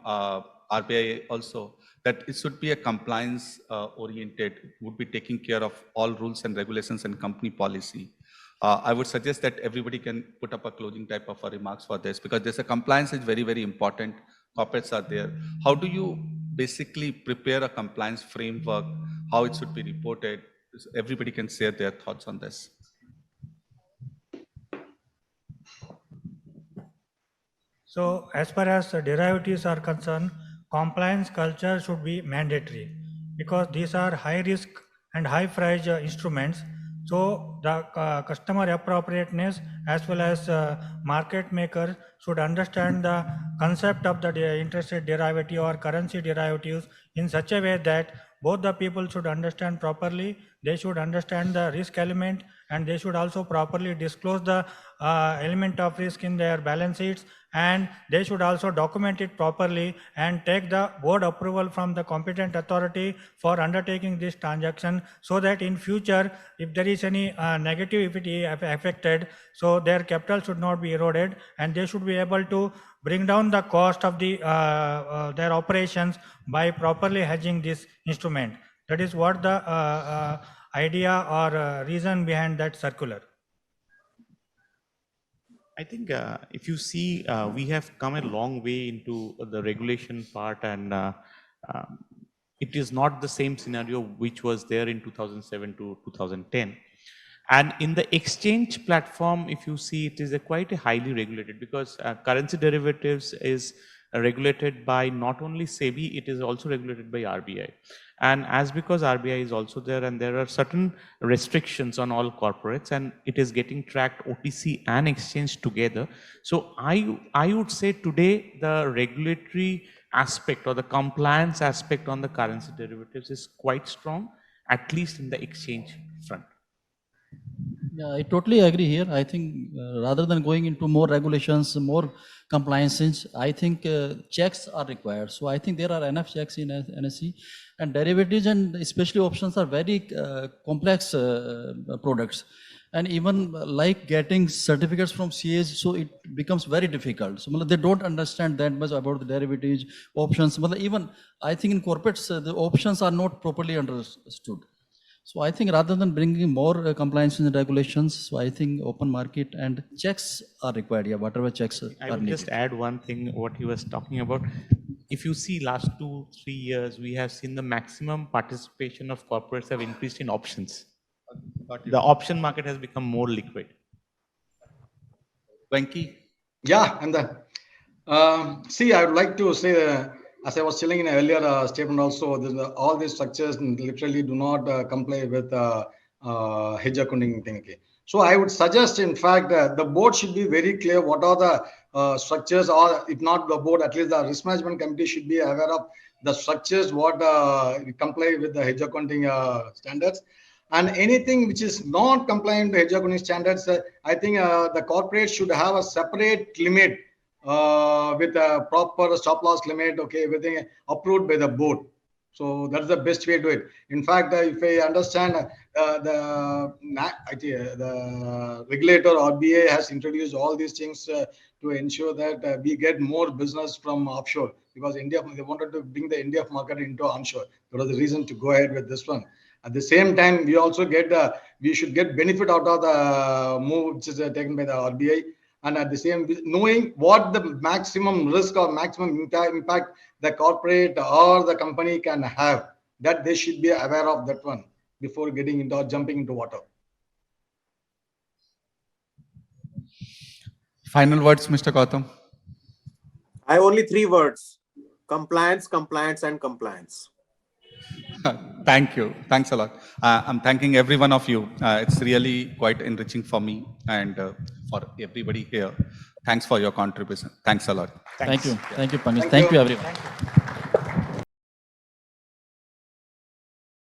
RBI also, that it should be a compliance oriented, would be taking care of all rules and regulations and company policy. I would suggest that everybody can put up a closing type of remarks for this, because there's a compliance is very, very important. Corporates are there. How do you basically prepare a compliance framework, how it should be reported? Everybody can share their thoughts on this. So as far as derivatives are concerned, compliance culture should be mandatory because these are high risk and high price instruments. So the customer appropriateness as well as market maker should understand the concept of the interest rate derivative or currency derivatives in such a way that both the people should understand properly. They should understand the risk element, and they should also properly disclose the element of risk in their balance sheets, and they should also document it properly and take the board approval from the competent authority for undertaking this transaction, so that in future, if there is any negativity affected, so their capital should not be eroded, and they should be able to bring down the cost of the their operations by properly hedging this instrument. That is what the idea or reason behind that circular. I think if you see, we have come a long way into the regulation part, and it is not the same scenario which was there in 2007 to 2010. And in the exchange platform, if you see, it is quite a highly regulated, because currency derivatives is regulated by not only SEBI, it is also regulated by RBI. And as because RBI is also there, and there are certain restrictions on all corporates, and it is getting tracked OTC and exchange together. So I would say today the regulatory aspect or the compliance aspect on the currency derivatives is quite strong, at least in the exchange front. Yeah, I totally agree here. I think rather than going into more regulations, more compliances, I think checks are required. So I think there are enough checks in NSE, and derivatives and especially options are very complex products. And even like getting certificates from CAs, so it becomes very difficult. So they don't understand that much about the derivatives, options. Even I think in corporates, the options are not properly understood. So I think rather than bringing more compliance and regulations, so I think open market and checks are required. Yeah, whatever checks are I would needed. just add one thing, what he was talking about. If you see last 2-3 years, we have seen the maximum participation of corporates have increased in options. The option market has become more liquid. Venki? Yeah, and see, I would like to say, as I was telling in an earlier statement also, all these structures literally do not comply with hedge accounting thing. Okay. So I would suggest, in fact, the board should be very clear what are the structures, or if not the board, at least the risk management committee should be aware of the structures, what comply with the hedge accounting standards. And anything which is not compliant with hedge accounting standards, I think the corporate should have a separate limit with a proper stop loss limit, okay, everything approved by the board. So that's the best way to do it. In fact, if I understand, the regulator RBI has introduced all these things to ensure that we get more business from offshore, because India, they wanted to bring the India market into onshore. That was the reason to go ahead with this one. At the same time, we also get we should get benefit out of the move which is taken by the RBI, and at the same knowing what the maximum risk or maximum impact the corporate or the company can have, that they should be aware of that one before getting into or jumping into water. Final words, Mr. Gautam. I have only 3 words: compliance, compliance, and compliance. Thank you. Thanks a lot. I'm thanking every one of you. It's really quite enriching for me and for everybody here. Thanks for your contribution. Thanks a lot. Thank you. Thank you, Pankaj. Thank Thank you. you, everyone.